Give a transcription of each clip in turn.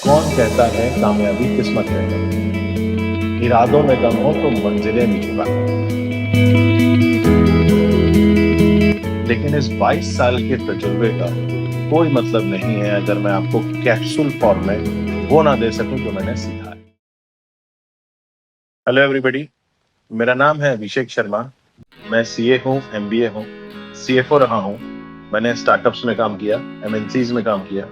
कौन कहता है कामयाबी किस्मत में है। इरादों में दम हो तो मंजिलें भी छुपा। लेकिन इस 22 साल के तजुर्बे का कोई मतलब नहीं है अगर मैं आपको कैप्सूल फॉर्म में वो ना दे सकूं जो मैंने सीखा है। हेलो एवरीबॉडी, मेरा नाम है अभिषेक शर्मा। मैं सीए हूँ, एमबीए हूँ, सीएफओ रहा हूँ। मैंने स्टार्टअप्स में काम किया, एमएनसीज में काम किया,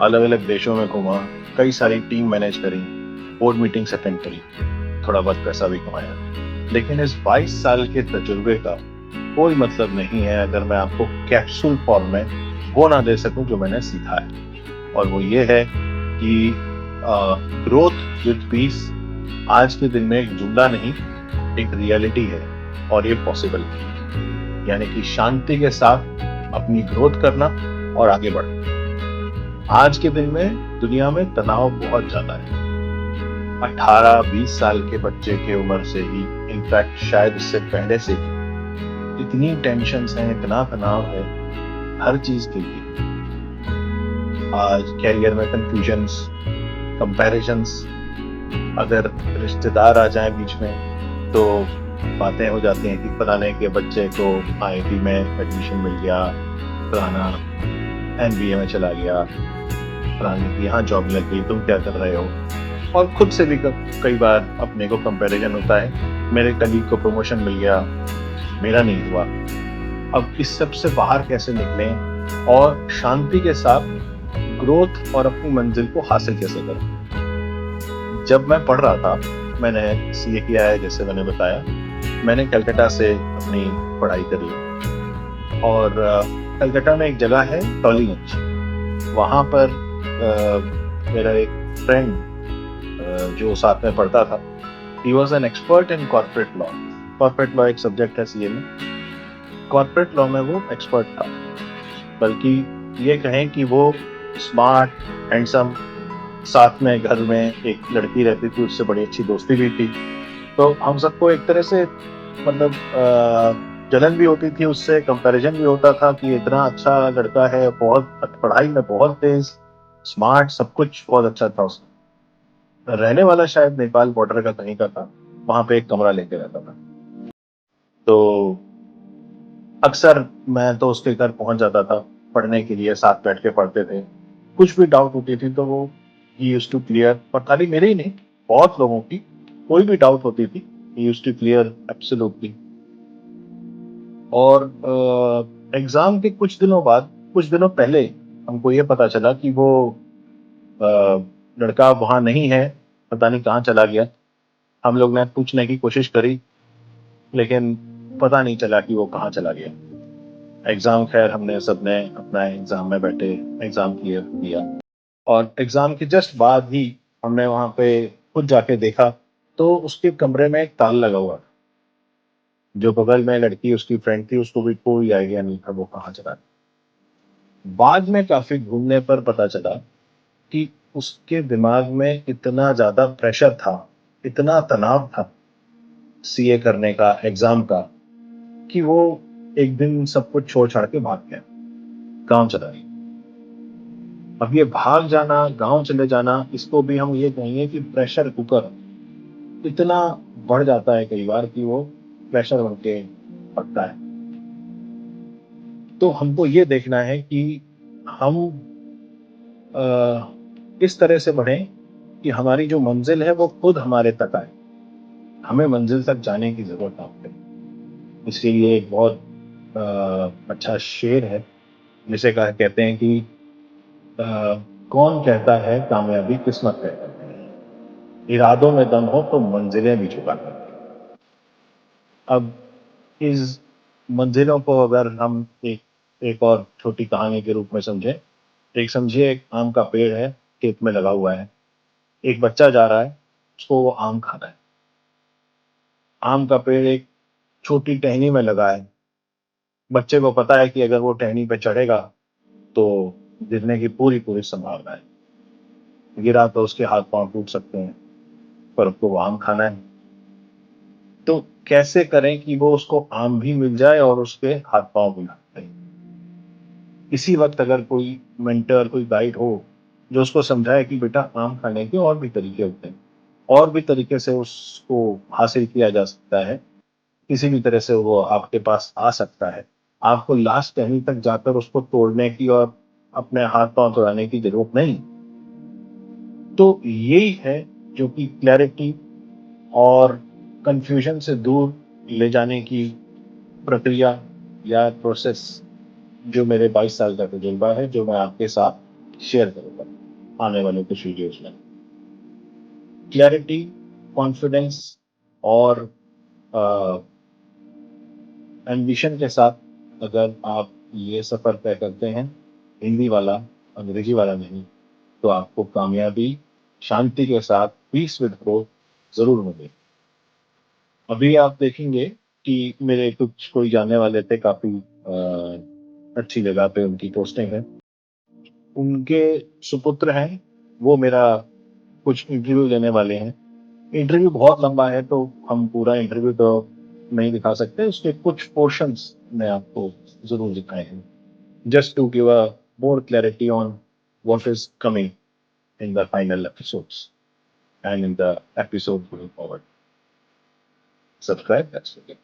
अलग अलग देशों में घूमा, कई सारी टीम मैनेज करी, बोर्ड मीटिंग्स अटेंड करी, थोड़ा बहुत पैसा भी कमाया। लेकिन इस 22 साल के तजुर्बे का कोई मतलब नहीं है अगर मैं आपको कैप्सूल फॉर्म में वो ना दे सकूं जो मैंने सीखा है। और वो ये है कि ग्रोथ विद पीस आज के दिन में एक जुमला नहीं, एक रियलिटी है और ये पॉसिबल है। यानी कि शांति के साथ अपनी ग्रोथ करना और आगे बढ़ना। आज के दिन में दुनिया में तनाव बहुत ज्यादा है। 18-20 साल के बच्चे की उम्र से ही, इनफैक्ट शायद इससे पहले से ही इतनी टेंशन्स हैं, इतना तनाव है हर चीज के लिए। आज कैरियर में कंफ्यूजन्स, कंपैरिजन्स, अगर रिश्तेदार आ जाए बीच में तो बातें हो जाती हैं कि फलाने के बच्चे को आईआईटी में एडमिशन मिल गया, फलाना एमबीए में चला गया, फलाने की यहाँ जॉब लग गई, तुम क्या कर रहे हो। और खुद से भी कई बार अपने को कंपैरिजन होता है, मेरे कलीग को प्रमोशन मिल गया, मेरा नहीं हुआ। अब इस सब से बाहर कैसे निकलें और शांति के साथ ग्रोथ और अपनी मंजिल को हासिल कैसे करें। जब मैं पढ़ रहा था, मैंने सीए किया है जैसे मैंने बताया, मैंने कलकत्ता से अपनी पढ़ाई करी। और कलकत्ता में एक जगह है टॉलीगंज, वहाँ पर मेरा एक फ्रेंड जो साथ में पढ़ता था, he was an expert in corporate law. Corporate law एक सब्जेक्ट है सीए में। कॉर्पोरेट लॉ में वो एक्सपर्ट था, बल्कि ये कहें कि वो स्मार्ट, हैंडसम, साथ में घर में एक लड़की रहती थी, उससे बड़ी अच्छी दोस्ती भी थी। तो हम सबको एक तरह से मतलब जलन भी होती थी उससे, कंपैरिजन भी होता था कि इतना अच्छा लड़का है, बहुत पढ़ाई में बहुत तेज, स्मार्ट, सब कुछ बहुत अच्छा था उसका। रहने वाला शायद नेपाल बॉर्डर का कहीं का था, वहां पे एक कमरा लेके रहता था। तो अक्सर मैं तो उसके घर पहुंच जाता था पढ़ने के लिए, साथ बैठ के पढ़ते थे। कुछ भी डाउट होती थी तो वो ही यूज्ड टू क्लियर, और खाली मेरे ही नहीं, बहुत लोगों की कोई भी डाउट होती थी, he used to clear absolutely. और एग्जाम के कुछ दिनों बाद, कुछ दिनों पहले हमको ये पता चला कि वो लड़का वहां नहीं है, पता नहीं कहाँ चला गया। हम लोग ने पूछने की कोशिश करी, लेकिन पता नहीं चला कि वो कहाँ चला गया। एग्जाम, खैर हमने सबने अपना एग्जाम में बैठे एग्जाम क्लियर किया, और एग्जाम के जस्ट बाद ही हमने वहां पे खुद जाके देखा तो उसके कमरे में एक ताला लगा हुआ था। जो बगल में लड़की उसकी फ्रेंड थी, उसको भी कोई आइडिया नहीं था वो कहाँ चला। बाद में काफी घूमने पर पता चला कि उसके दिमाग में इतना ज्यादा प्रेशर था, इतना तनाव था सीए करने का, एग्जाम का, कि वो एक दिन सब कुछ छोड़ छाड़ के भाग गया, गांव चला गया। अब ये भाग जाना, गांव चले जाना, इसको भी हम ये कहेंगे कि प्रेशर कुकर इतना बढ़ जाता है कई बार कि वो प्रेशर बन के पड़ता है। तो हमको ये देखना है कि हम इस तरह से बढ़ें कि हमारी जो मंजिल है वो खुद हमारे तक आए, हमें मंजिल तक जाने की जरूरत ना पड़े। इसलिए एक बहुत अच्छा शेर है जिसे कहते हैं कि अ, कौन कहता है कामयाबी किस्मत है, इरादों में दम हो तो मंजिलें भी छुपा करती। अब इस मंजिलों को अगर हम एक और छोटी कहानी के रूप में समझें, एक समझिए, एक आम का पेड़ है, खेत में लगा हुआ है। एक बच्चा जा रहा है, उसको वो आम खाना है। आम का पेड़ एक छोटी टहनी में लगा है। बच्चे को पता है कि अगर वो टहनी पे चढ़ेगा तो गिरने की पूरी पूरी संभावना है, गिरा तो उसके हाथ पांव टूट सकते हैं, पर उसको वो आम खाना है। तो कैसे करें कि वो उसको आम भी मिल जाए और उसके हाथ पांव भी ना टूटे। इसी वक्त अगर कोई मेंटर, कोई गाइड हो जो उसको समझाए कि बेटा आम खाने के और भी तरीके होते हैं, और भी तरीके से उसको हासिल किया जा सकता है, किसी भी तरह से वो आपके पास आ सकता है। आपको लास्ट कहीं तक जाकर उसको तोड़ने की और अपने हाथ-पाँव तुड़ाने की ज़रूरत नहीं। तो यही है जो कि क्लैरिटी और कन्फ्यूजन से दूर ले जाने की प्रक्रिया या प्रोसेस जो मेरे 22 साल का तजुर्बा है, जो मैं आपके साथ शेयर करूँगा आने वाले कुछ वीडियोज़ में। क्लैरिटी, कॉन्फिडेंस और अ, एम्बिशन के साथ अगर आप ये सफ़र तय करते हैं, हिंदी वाला, अंग्रेजी वाला नहीं, तो आपको कामयाबी शांति के साथ पीस विद ग्रोथ ज़रूर मिलेगी। अभी आप देखेंगे कि मेरे कुछ कोई जानने वाले थे काफ़ी अच्छी जगह पे उनकी पोस्टिंग है। उनके सुपुत्र हैं, वो मेरा कुछ इंटरव्यू लेने वाले हैं। इंटरव्यू बहुत लंबा है तो हम पूरा इंटरव्यू तो नहीं दिखा सकते, उसके कुछ पोर्शंस मैं आपको ज़रूर दिखाए हैं। Just to give a more clarity on what is coming in the final episodes and in the episode going forward. Subscribe, that's okay.